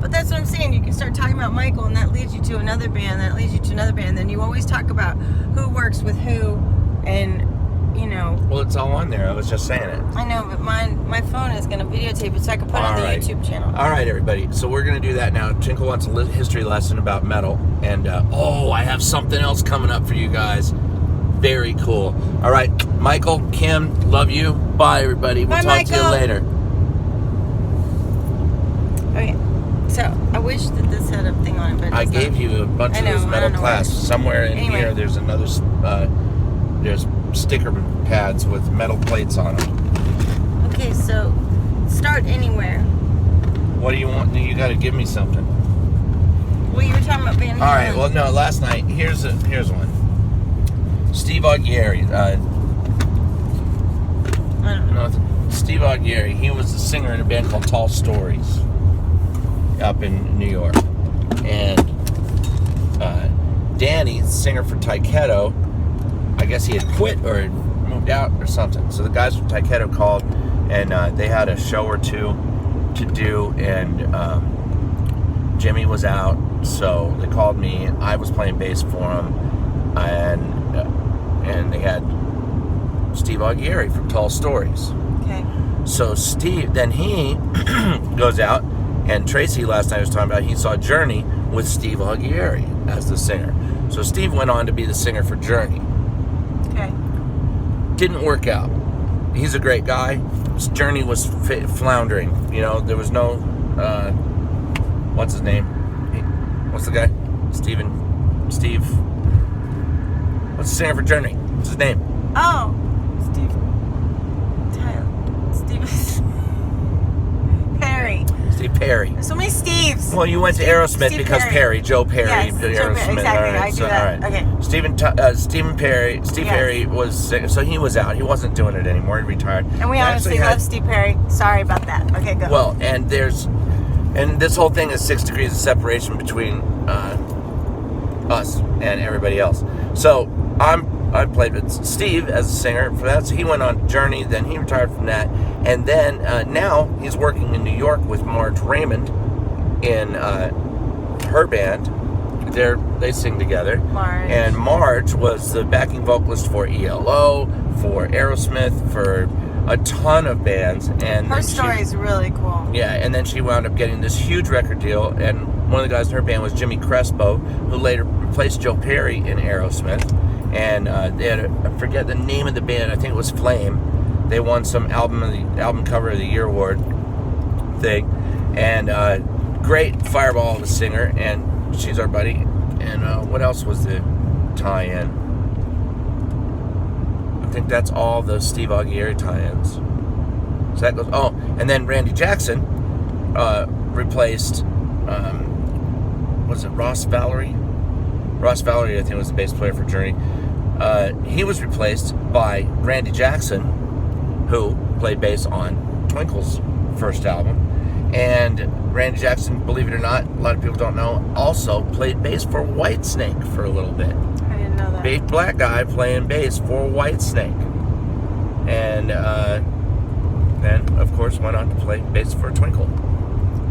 But that's what I'm saying. You can start talking about Michael, and that leads you to another band. That leads you to another band. Then you always talk about who works with who, and you know. Well, it's all on there. I was just saying it. I know, but my phone is going to videotape it so I can put it on the YouTube channel. All right, everybody. So we're going to do that now. Tinkle wants a history lesson about metal. And, I have something else coming up for you guys. Very cool. All right, Michael, Kim, love you. Bye, everybody. We'll talk to you later. Okay. So, I wish that this had a thing on it, but I gave you a bunch of this metal class. Somewhere in here, there's another, there's sticker pads with metal plates on them. Okay, so start anywhere. What do you want? You got to give me something. Well, you were talking about Van Halen. All right. Well, no. Last night, here's one. Steve Aughieri. I don't know. Steve Aughieri. He was the singer in a band called Tall Stories up in New York, and Danny, the singer for Tyketto, I guess he had quit or had moved out or something. So the guys from Tyketto called, and they had a show or two to do, and Jimmy was out, so they called me. I was playing bass for them, and they had Steve Aughieri from Tall Stories. Okay. So Steve, then he goes out, and Tracy last night was talking about he saw Journey with Steve Aughieri as the singer. So Steve went on to be the singer for Journey. Okay. Didn't work out. He's a great guy. His Journey was floundering. You know, there was no, what's his name? What's the guy? Steve. What's the singer for Journey? What's his name? Oh, Steve Perry. Steve Perry. There's so many Steves. Well, you went to Aerosmith because Perry. Joe Perry. Yes, Aerosmith. exactly. All right, I do that. All right. Okay. Steve Perry was sick, so he was out. He wasn't doing it anymore. He retired. And we honestly love Steve Perry. Sorry about that. Okay, go. Well, and this whole thing is 6 degrees of separation between us and everybody else. So I played with Steve as a singer for that. So he went on Journey, then he retired from that, and then now he's working in New York with Marge Raymond in her band. They sing together. Marge. And Marge was the backing vocalist for ELO, for Aerosmith, for a ton of bands. And her story is really cool. Yeah, and then she wound up getting this huge record deal, and one of the guys in her band was Jimmy Crespo, who later replaced Joe Perry in Aerosmith. And they had I forget the name of the band. I think it was Flame. They won some album cover of the year award thing, and great Fireball, the singer, and she's our buddy. And what else was the tie-in? I think that's all the Steve Aughieri tie-ins. So that goes. Oh, and then Randy Jackson replaced. Was it Ross Valerie? Ross Valerie, I think, was the bass player for Journey. He was replaced by Randy Jackson, who played bass on Twinkle's first album. And Randy Jackson, believe it or not, a lot of people don't know, also played bass for Whitesnake for a little bit. I didn't know that. Big black guy playing bass for Whitesnake. And then, of course, went on to play bass for Twinkle.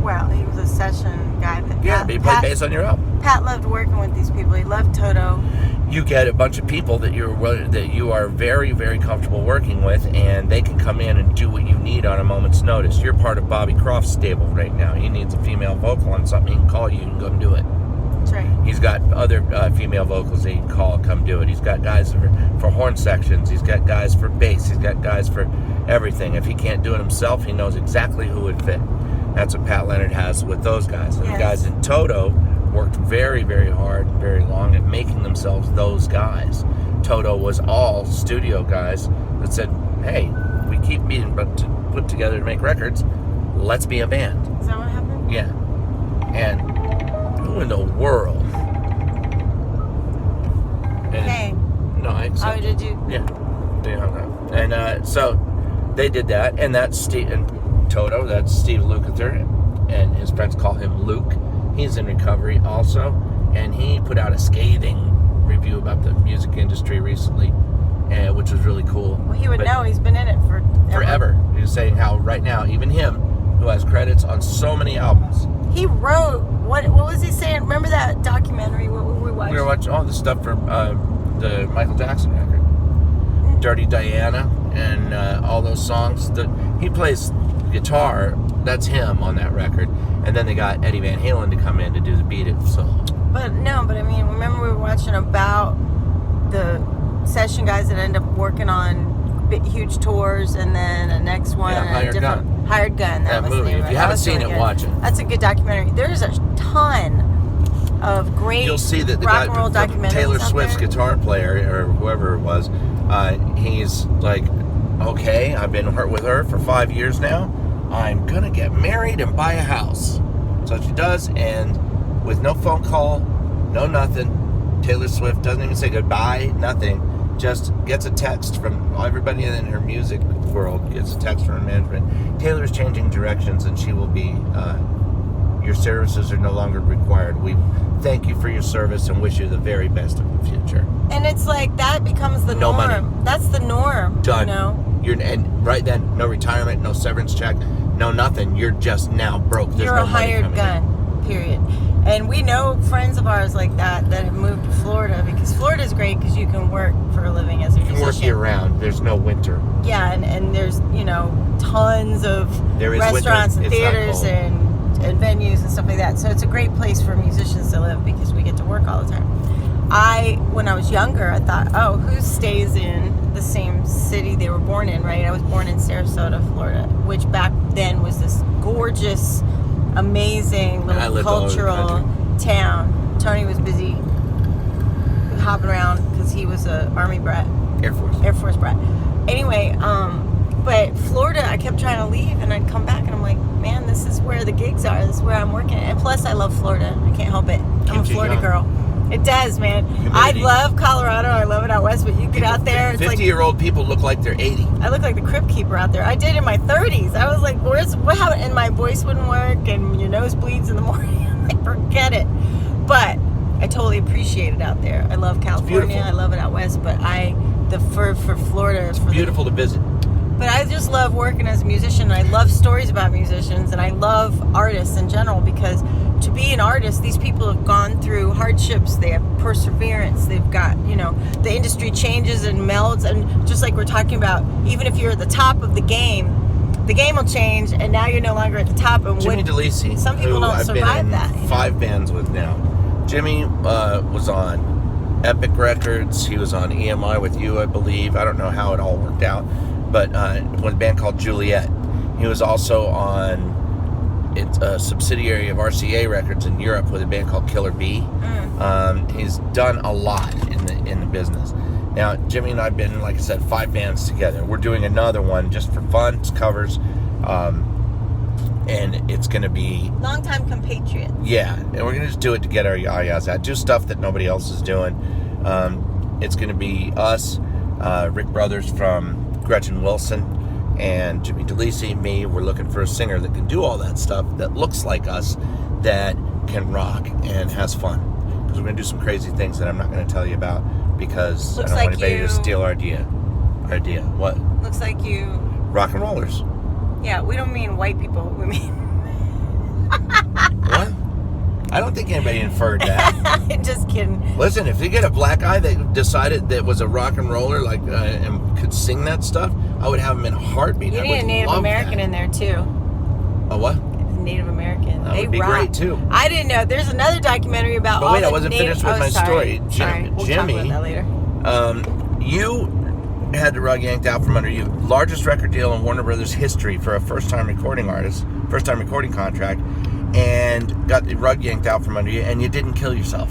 Well, he was a session guy. But But he played bass on your album. Pat loved working with these people. He loved Toto. You get a bunch of people that you are very, very comfortable working with, and they can come in and do what you need on a moment's notice. You're part of Bobby Croft's stable right now. He needs a female vocal on something. He can call you and go and do it. That's right. He's got other female vocals that he can call, come do it. He's got guys for horn sections. He's got guys for bass. He's got guys for everything. If he can't do it himself, he knows exactly who would fit. That's what Pat Leonard has with those guys. And the guys in Toto worked very, very hard, very long at making themselves those guys. Toto was all studio guys that said, hey, we keep being put together to make records. Let's be a band. Is that what happened? Yeah. And who in the world? Hey. No, I accept. Oh, did you? Yeah. They hung up. And so they did that. And that's Steve and Toto. That's Steve Lukather. And his friends call him Luke. He's in recovery also, and he put out a scathing review about the music industry recently, which was really cool. Well, he would know. He's been in it forever. He was saying how right now, even him, who has credits on so many albums, He wrote, what was he saying? Remember that documentary, what we watched? We were watching all the stuff for the Michael Jackson record. Dirty Diana and all those songs. He plays guitar. That's him on that record. And then they got Eddie Van Halen to come in to do the Beat It solo. But I mean, remember we were watching about the session guys that end up working on huge tours, and then the next one, Hired Gun. Hired Gun. That was the movie. name If of you it. haven't seen it, watch it. That's a good documentary. There's a ton of great You'll see that the rock guy, and roll documentaries Taylor out Swift's there. guitar player, or whoever it was, he's like, okay, I've been with her for 5 years now. I'm gonna get married and buy a house. So she does, and with no phone call, no nothing, Taylor Swift doesn't even say goodbye, nothing. Just gets a text from everybody in her music world, gets a text from her management. Taylor's changing directions, and she will be, your services are no longer required. We thank you for your service and wish you the very best of the future. And it's like, that becomes the No norm. money. That's the norm. Done. You know? And right then, no retirement, no severance check, no nothing. You're just now broke. There's You're no a money hired coming in. gun, period. And we know friends of ours like that have moved to Florida, because Florida's great because you can work for a living as a musician. You can work year round. There's no winter. Yeah, and there's, tons of There is restaurants winter. and It's not theaters cold. and venues and stuff like that. So it's a great place for musicians to live because we get to work all the time. When I was younger, I thought, oh, who stays in the same city they were born in, right? I was born in Sarasota, Florida, which back then was this gorgeous, amazing I little lived all over the cultural town. Tony was busy hopping around because he was a Army brat. Air Force brat. Anyway, but Florida, I kept trying to leave, and I'd come back, and I'm like, man, this is where the gigs are. This is where I'm working. And plus, I love Florida. I can't help it. I'm a Keeps you Florida young. girl. It does, man. I Humidity. love Colorado. I love it out west, but you get out there, it's like 50-year-old people look like they're 80. I look like the Crypt Keeper out there. I did in my 30s. I was like, what happened? And my voice wouldn't work, and your nose bleeds in the morning. Like, forget it. But I totally appreciate it out there. I love California. beautiful. I love it out west. But for Florida, It's beautiful to visit. But I just love working as a musician. I love stories about musicians, and I love artists in general, because to be an artist, these people have gone through hardships. They have perseverance. They've got, the industry changes and melds. And just like we're talking about, even if you're at the top of the game will change, and now you're no longer at the top. And Jimmy DeLisi, some people who don't I've survive been in that. 5 bands with now. Jimmy was on Epic Records. He was on EMI with you, I believe. I don't know how it all worked out, but with a band called Juliet. He was also on it's a subsidiary of RCA Records in Europe with a band called Killer Bee. He's done a lot in the business. Now, Jimmy and I have been, like I said, 5 bands together. We're doing another one just for fun. It's covers. And it's going to be... Longtime compatriot. Yeah, and we're going to just do it to get our yayas out. Do stuff that nobody else is doing. It's going to be us, Rick Brothers from Gretchen Wilson, and Jimmy DeLisi, me. We're looking for a singer that can do all that stuff, that looks like us, that can rock and has fun. Because we're going to do some crazy things that I'm not going to tell you about, because Looks I don't like want anybody you- to steal our idea. What? Looks like you... Rock and rollers. Yeah, we don't mean white people. We mean... What? I don't think anybody inferred that. Just kidding. Listen, if you get a black guy that decided that was a rock and roller, and could sing that stuff, I would have him in a heartbeat. You I need would a Native love American that. in there, too. A what? Native American. That They would be rock. great, too. I didn't know. There's another documentary about But all wait, the I wasn't Native... finished with my sorry. story. Sorry. We'll Jimmy, talk about that later. You had the rug yanked out from under you. Largest record deal in Warner Brothers history for a first-time recording artist, first-time recording contract, and got the rug yanked out from under you, and you didn't kill yourself.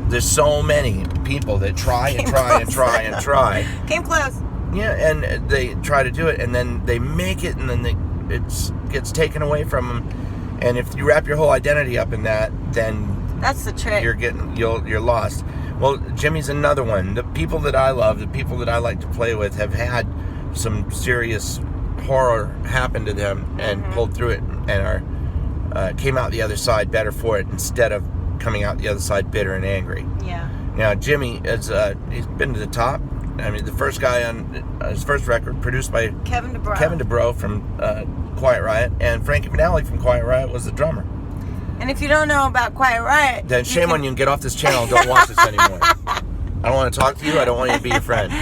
There's so many people that try and Came try and close. try and try. Came close. Yeah, and they try to do it, and then they make it, and then it gets taken away from them. And if you wrap your whole identity up in that, then That's the trick. you're lost. Well, Jimmy's another one. The people that I love, the people that I like to play with, have had some serious horror happen to them and pulled through it, and came out the other side better for it, instead of coming out the other side bitter and angry. Yeah. Now, Jimmy is he's been to the top. I mean, the first guy on his first record, produced by Kevin DeBrow. Kevin DeBrow from Quiet Riot, and Frankie Manali from Quiet Riot was the drummer. And if you don't know about Quiet Riot, then shame on you and get off this channel and don't watch this anymore. I don't want to talk to you. I don't want you to be your friend.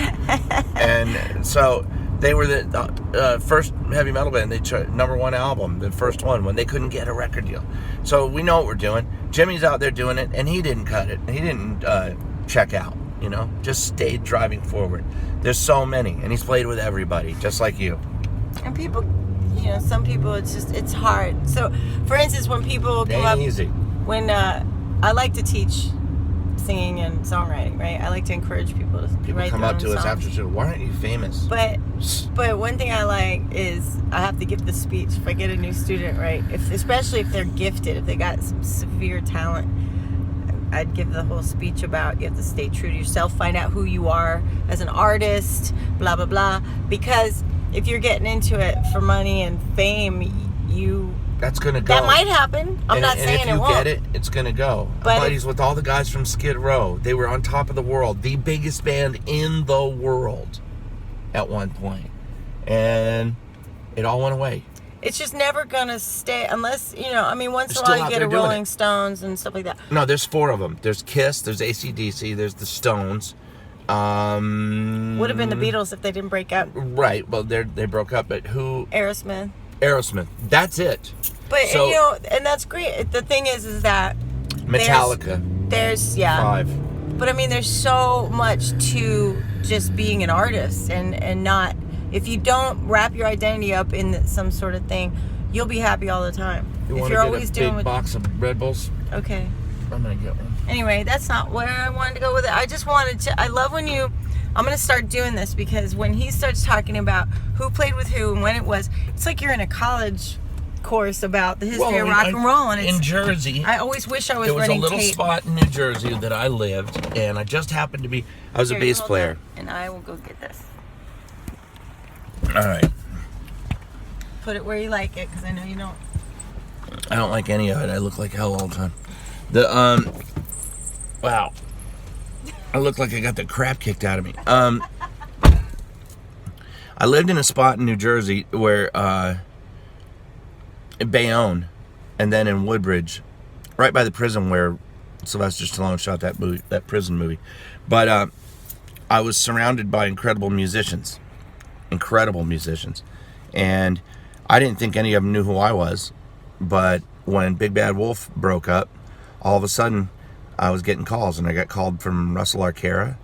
And so they were the first heavy metal band. They number one album, the first one, when they couldn't get a record deal. So we know what we're doing. Jimmy's out there doing it, and he didn't cut it. He didn't check out, you know, just stayed driving forward. There's so many, and he's played with everybody, just like you. And people, you know, some people, it's hard. So, for instance, when people come up, Easy. when I like to teach singing and songwriting, right? I like to encourage people to write Come their up own to us songs. after, why aren't you famous? But one thing I like is I have to give the speech if I get a new student, right? Especially if they're gifted, if they got some severe talent, I'd give the whole speech about you have to stay true to yourself, find out who you are as an artist, blah blah blah. Because if you're getting into it for money and fame, that's gonna go. that might happen. I'm not saying if you it won't. get it, it's gonna go. But Buddies with all the guys from Skid Row. They were on top of the world, the biggest band in the world at one point, and it all went away. It's just never gonna stay unless, you know, I mean, once They're in a while still you out get a there doing Rolling it. Stones and stuff like that. No, there's 4 of them. There's Kiss, there's AC/DC, there's the Stones. Would have been the Beatles if they didn't break up. Right. Well, they broke up, but who? Aerosmith. Aerosmith. That's it. But So- and, you know, and that's great. The thing is that Metallica. there's 5. But I mean, there's so much to just being an artist, and not, if you don't wrap your identity up in some sort of thing, you'll be happy all the time. You if want you're to always get a doing big box of Red Bulls? Okay. I'm gonna get one. Anyway, that's not where I wanted to go with it. I just wanted to. I love when I'm going to start doing this, because when he starts talking about who played with who and when it was, it's like you're in a college course about the history of rock and roll. And it's, in Jersey, I always wish I was there was a running little tape. spot in New Jersey that I lived, and I just happened to be. I was Here, a you bass hold player. that, and I will go get this. All right. Put it where you like it, because I know you don't. I don't like any of it. I look like hell all the time. Wow. I look like I got the crap kicked out of me. I lived in a spot in New Jersey where, in Bayonne, and then in Woodbridge, right by the prison where Sylvester Stallone shot that prison movie. But I was surrounded by incredible musicians, and I didn't think any of them knew who I was. But when Big Bad Wolf broke up, all of a sudden I was getting calls, and I got called from Russell Arcara,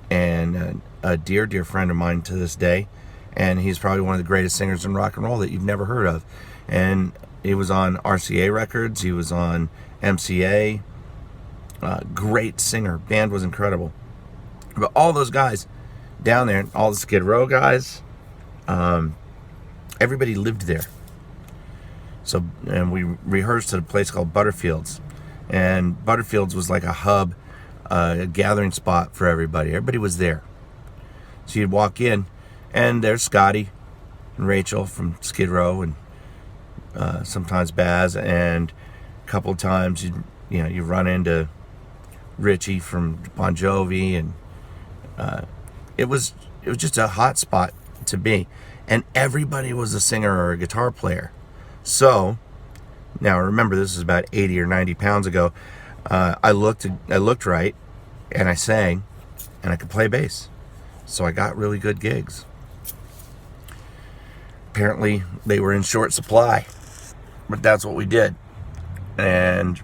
and a dear friend of mine to this day, and he's probably one of the greatest singers in rock and roll that you've never heard of. And he was on RCA Records, he was on MCA, great singer, band was incredible. But all those guys down there, all the Skid Row guys, everybody lived there. So, and we rehearsed at a place called Butterfields. And Butterfields was like a hub, a gathering spot for everybody. Everybody was there. So you'd walk in, and there's Scotty and Rachel from Skid Row, and sometimes Baz, and a couple of times you run into Richie from Bon Jovi, and it was just a hot spot to be. And everybody was a singer or a guitar player. So, now remember, this is about 80 or 90 pounds ago. I looked right, and I sang, and I could play bass. So I got really good gigs. Apparently, they were in short supply, but that's what we did. And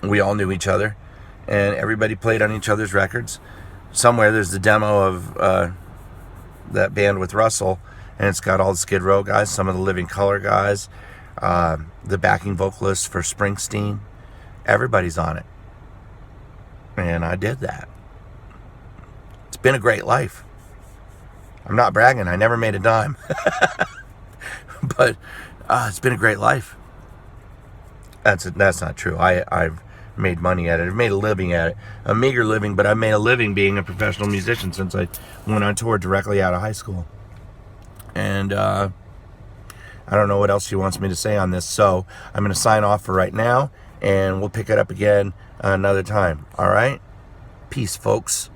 we all knew each other, and everybody played on each other's records. Somewhere there's the demo of that band with Russell, and it's got all the Skid Row guys, some of the Living Colour guys, the backing vocalist for Springsteen. Everybody's on it. And I did that. It's been a great life. I'm not bragging. I never made a dime. But it's been a great life. That's not true. I've made money at it. I've made a living at it. A meager living, but I made a living being a professional musician since I went on tour directly out of high school. And I don't know what else she wants me to say on this, so I'm going to sign off for right now, and we'll pick it up again another time. All right? Peace, folks.